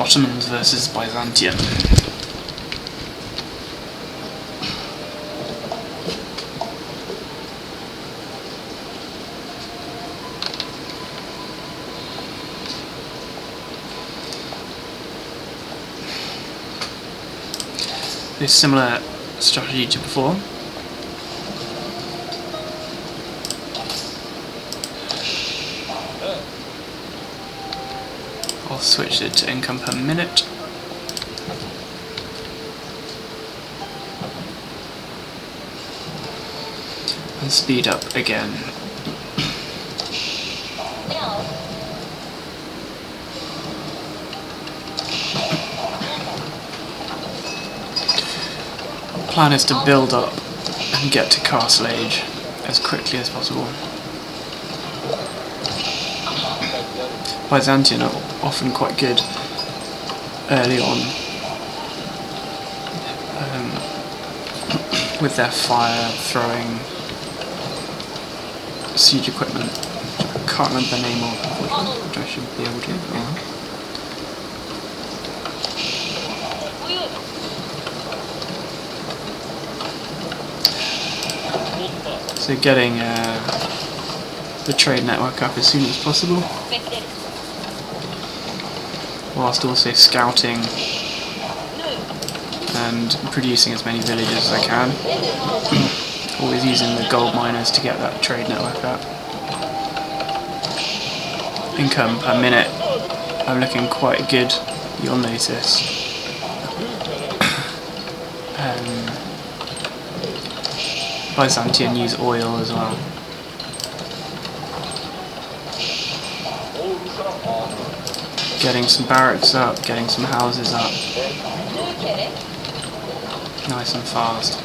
Ottomans versus Byzantium. A similar strategy to before. I'll switch it to income per minute. And speed up again. Plan is to build up and get to Castle Age as quickly as possible. Byzantine are often quite good early on with their fire throwing siege equipment. I can't remember the name of, which I should be able to. So getting the trade network up as soon as possible, whilst also scouting and producing as many villages as I can. Always using the gold miners to get that trade network up. Income per minute, I'm looking quite good, you'll notice. Byzantine use oil as well. Getting some barracks up, getting some houses up. Nice and fast.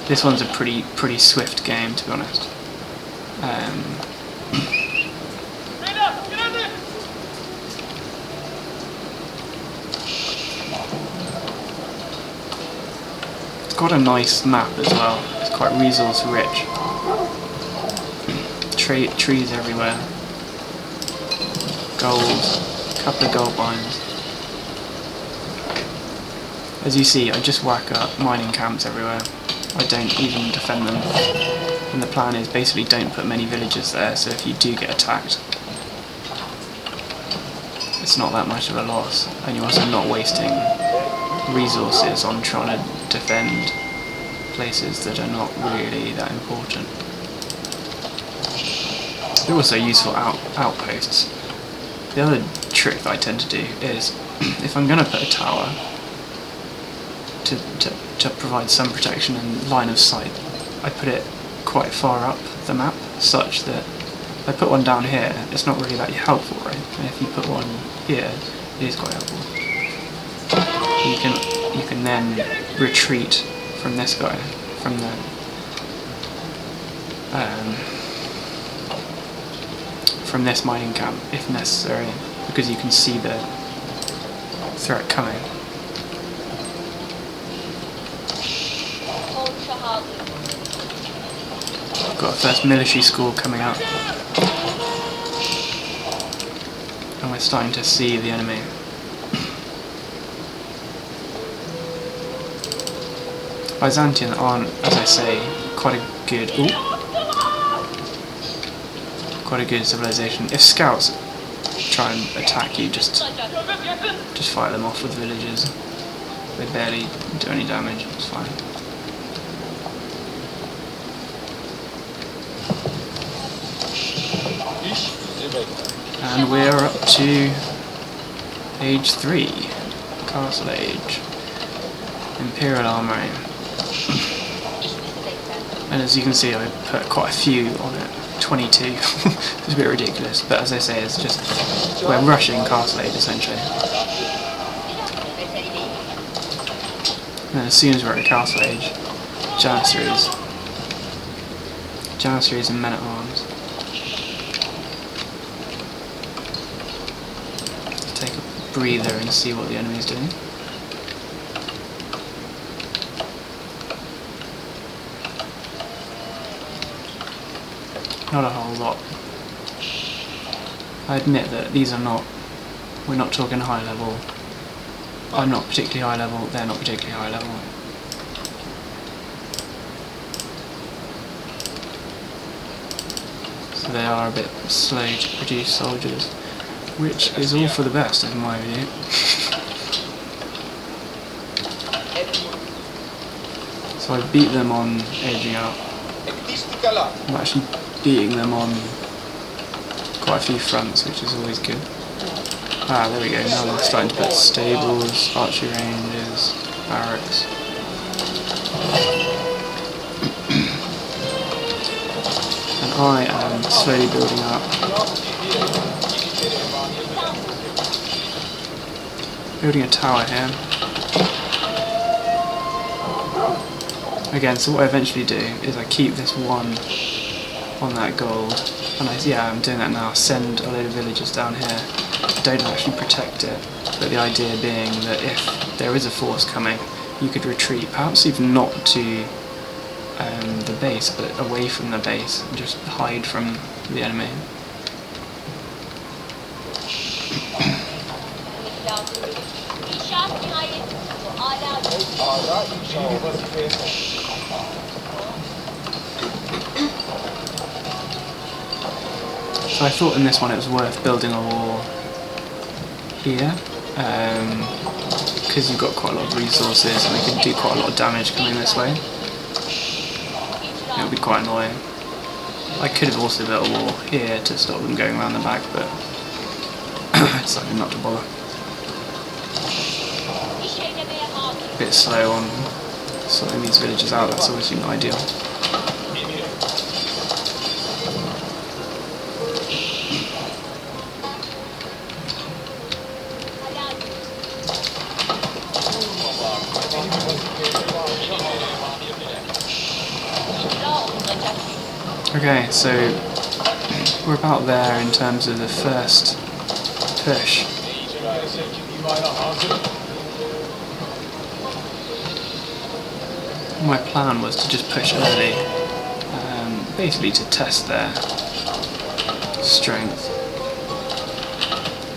This one's a pretty swift game, to be honest. It's got a nice map as well. It's quite resource rich. Trees everywhere. Gold. A couple of gold mines. As you see, I just whack up mining camps everywhere. I don't even defend them. And the plan is basically don't put many villages there, so if you do get attacked, it's not that much of a loss. And you're also not wasting resources on trying to defend places that are not really that important. They're also useful outposts. The other trick that I tend to do is, if I'm going to put a tower to provide some protection and line of sight, I put it quite far up the map, such that if I put one down here, it's not really that helpful, right? And if you put one here, it is quite helpful. You can then retreat from this guy, from this mining camp, if necessary, because you can see the threat coming. Got a first military school coming up, and we're starting to see the enemy. Byzantine aren't, as I say, quite a good civilization. If scouts try and attack you, just fight them off with villages. They barely do any damage. It's fine. And we're up to Age 3, Castle Age, Imperial Armory. And as you can see, I put quite a few on it, 22. It's a bit ridiculous, but as I say, it's just, we're rushing Castle Age essentially. And then as soon as we're at Castle Age, Janissaries and men-at-arms. Take a breather and see what the enemy's doing. Not a whole lot. I admit that these are not, we're not talking high level. I'm not particularly high level, they're not particularly high level. So they are a bit slow to produce soldiers, which is all for the best in my view. So I beat them on aging out. I'm actually beating them on quite a few fronts, which is always good. Ah, there we go, now we're starting to put stables, archery ranges, barracks. And I am slowly building up. Building a tower here. Again, so what I eventually do is I keep this one on that gold, and I'm doing that now, send a load of villagers down here. Don't actually protect it, but the idea being that if there is a force coming, you could retreat, perhaps even not to the base, but away from the base, and just hide from the enemy. So I thought in this one it was worth building a wall here, because you've got quite a lot of resources and they can do quite a lot of damage coming this way. It would be quite annoying. I could have also built a wall here to stop them going around the back, but I decided not to bother. A bit slow on sorting these villages out, that's obviously not ideal. Okay, so we're about there in terms of the first push. My plan was to just push early, basically to test their strength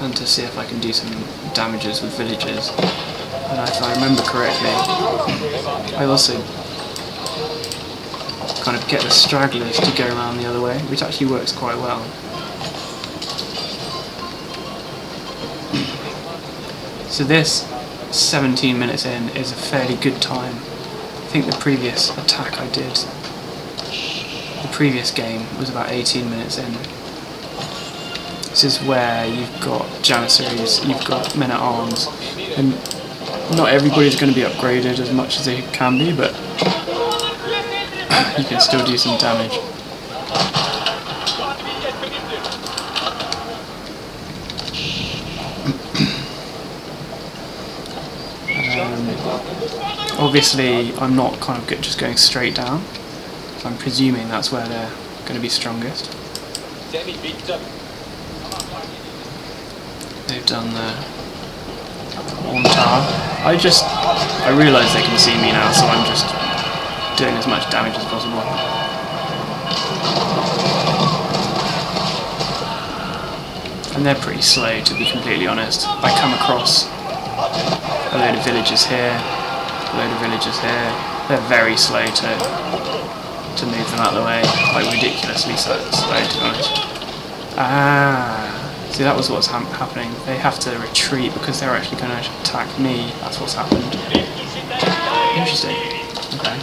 and to see if I can do some damages with villagers. And if I remember correctly, I also kind of get the stragglers to go around the other way, which actually works quite well. So this, 17 minutes in, is a fairly good time. I think the previous attack I did, the previous game, was about 18 minutes in. This is where you've got janissaries, you've got men-at-arms, and not everybody's going to be upgraded as much as they can be, but you can still do some damage. Obviously, I'm not kind of just going straight down, so I'm presuming that's where they're going to be strongest. They've done the horn tower. I realise they can see me now, so I'm just doing as much damage as possible. And they're pretty slow, to be completely honest. I come across a load of villagers here, a load of villagers here. They're very slow to move them out of the way, like ridiculously slow, to be honest. See, that was what's happening. They have to retreat because they're actually going to attack me. That's what's happened. Interesting. Okay.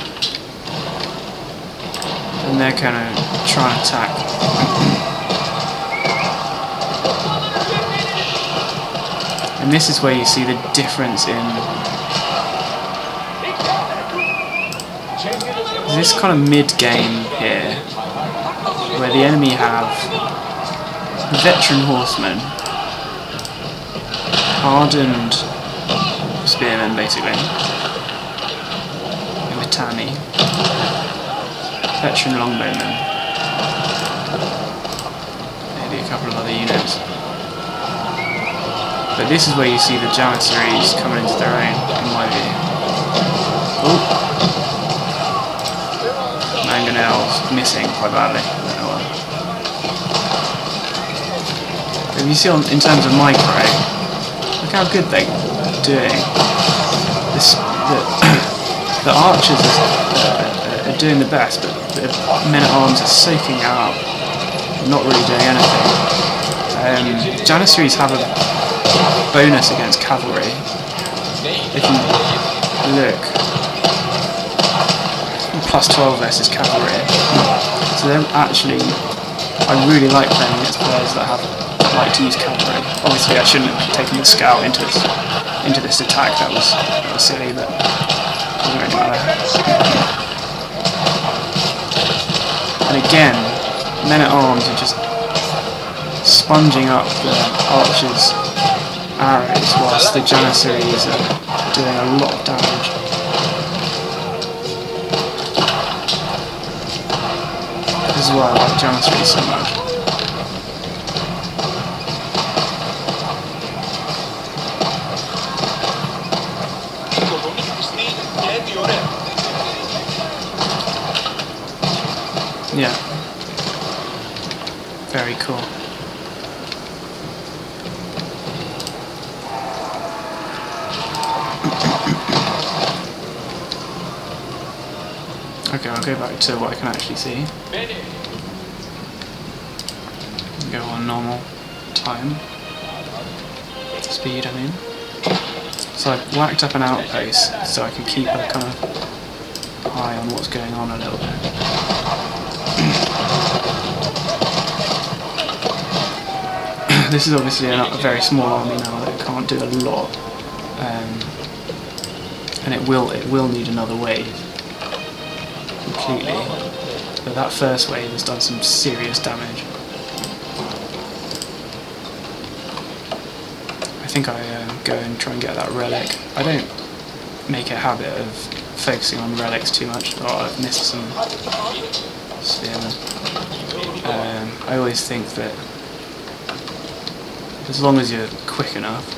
And they're going to try and attack. And this is where you see the difference in this kind of mid-game here, where the enemy have veteran horsemen, hardened spearmen basically, Mitani, veteran longbowmen, maybe a couple of other units. But this is where you see the janissaries coming into their own, in my view. Oh! Mangonel's missing quite badly. I don't know why. But if you see in terms of micro, look how good they're doing. The archers are doing the best, but the men-at-arms are soaking it up, not really doing anything. Janissaries have a bonus against cavalry. If you look, plus 12 versus cavalry. So they're actually, I really like playing against players that like to use cavalry. Obviously I shouldn't have taken the scout into this attack, that was silly, but it doesn't really matter. And again, men-at-arms are just sponging up the archers' arrows whilst the Janissaries are doing a lot of damage. This is why I like Janissaries so much. Yeah. Very cool. Okay, I'll go back to what I can actually see. Go on normal time. Speed, I mean. So I've whacked up an outpost so I can keep a kind of eye on what's going on a little bit. This is obviously a very small army now that can't do a lot, and it will need another wave completely. But that first wave has done some serious damage. I think I go and try and get that relic. I don't make a habit of focusing on relics too much. Oh, I've missed some spearmen. I always think that as long as you're quick enough,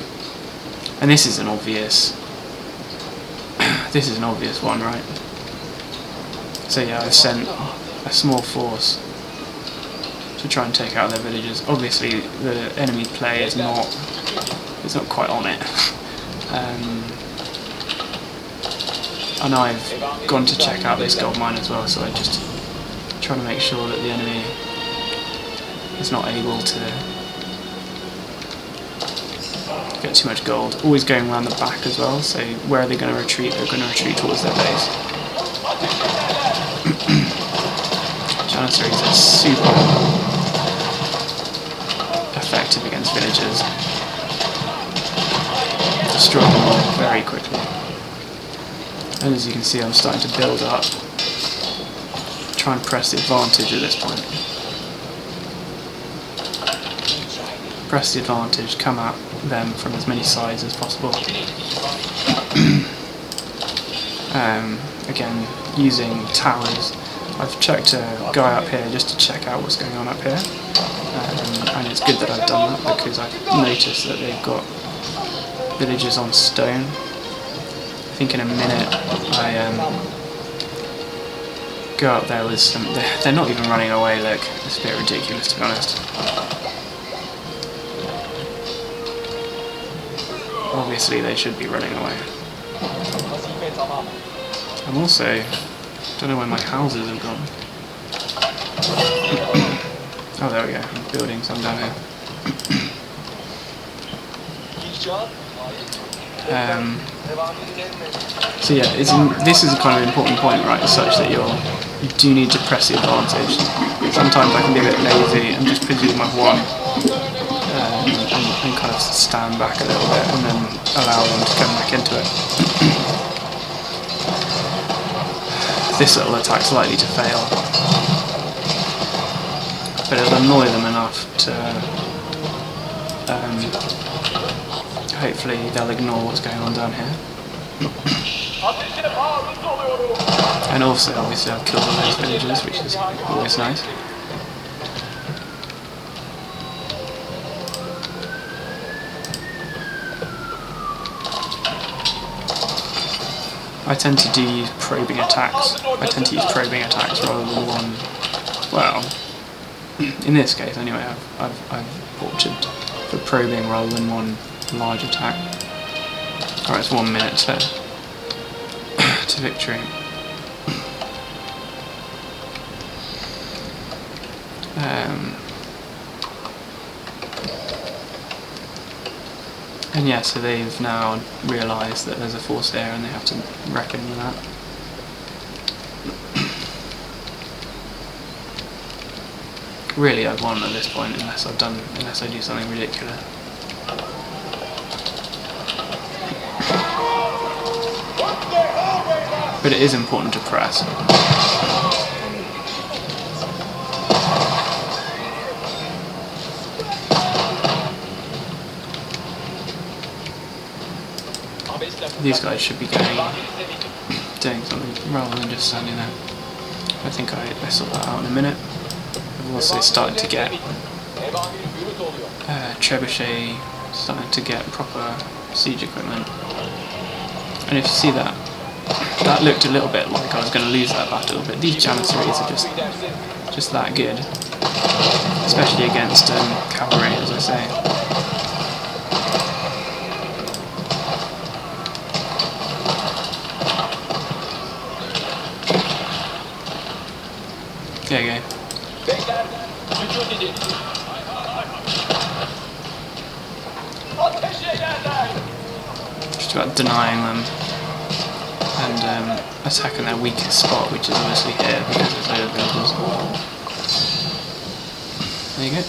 and this is an obvious one, right? So yeah, I've sent a small force to try and take out their villages. Obviously the enemy play is not quite on it. And I've gone to check out this gold mine as well, so I just try to make sure that the enemy is not able to get too much gold. Always going around the back as well, so where are they going to retreat? They're going to retreat towards their base. Janissaries are super effective against villagers. Destroy them all very quickly. And as you can see, I'm starting to build up. Try and press the advantage at this point. Press the advantage, come at them from as many sides as possible. Again, using towers. I've checked a guy up here just to check out what's going on up here. And it's good that I've done that because I've noticed that they've got villages on stone. I think in a minute I go up there with some... They're not even running away, look. It's a bit ridiculous, to be honest. Obviously they should be running away. I'm also... don't know where my houses have gone. Oh, there we go. I'm building some down here. So yeah, this is a kind of important point, right? Such that you do need to press the advantage. Sometimes I can be a bit lazy and just presume I've won, and kind of stand back a little bit and then allow them to come back into it. This little attack's likely to fail, but it'll annoy them enough to hopefully they'll ignore what's going on down here. And also, obviously, I've killed all those villagers, which is always nice. I tend to do probing attacks. I tend to use probing attacks rather than one. Well, in this case, anyway, I've orcharded for probing rather than one large attack. Alright, it's 1 minute to victory. And yeah, so they've now realised that there's a force there and they have to reckon with that. Really, I've won at this point unless I do something ridiculous. But it is important to press. These guys should be doing something rather than just standing there. I think I sort that out in a minute. I've also started to get trebuchet, starting to get proper siege equipment. And if you see that, that looked a little bit like I was going to lose that battle, but these janissaries are just that good, especially against cavalry, as I say. There you go. Just about denying them and attacking their weakest spot, which is obviously here because there's overbuilders. There you go.